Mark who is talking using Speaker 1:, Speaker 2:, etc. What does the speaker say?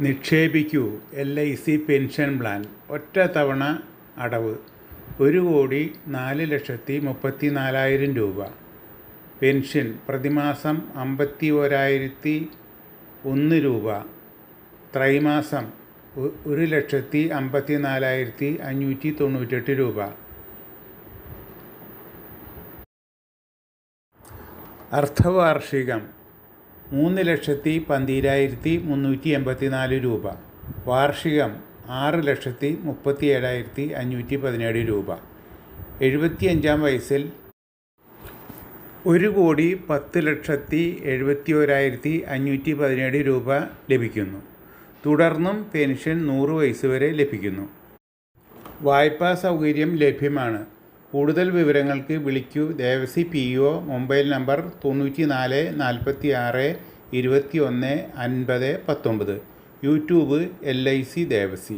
Speaker 1: നിക്ഷേപിക്കൂ LIC pension plan ഒറ്റ തവണ അടവ് 1,04,34,000 രൂപ. പെൻഷൻ പ്രതിമാസം 51,001 രൂപ. ത്രൈമാസം 1,54,598 രൂപ. അർദ്ധവാർഷികം 3,12,384 രൂപ. വാർഷികം 6,37,517 രൂപ. 75-ാം വയസ്സിൽ 1,10,71,517 രൂപ ലഭിക്കുന്നു. തുടർന്നും പെൻഷൻ 100 വയസ്സ് വരെ ലഭിക്കുന്നു. വായ്പാ സൗകര്യം ലഭ്യമാണ്. കൂടുതൽ വിവരങ്ങൾക്ക് വിളിക്കൂ Devasi PO mobile number 94 46 21 50 19. YouTube LIC Devasi.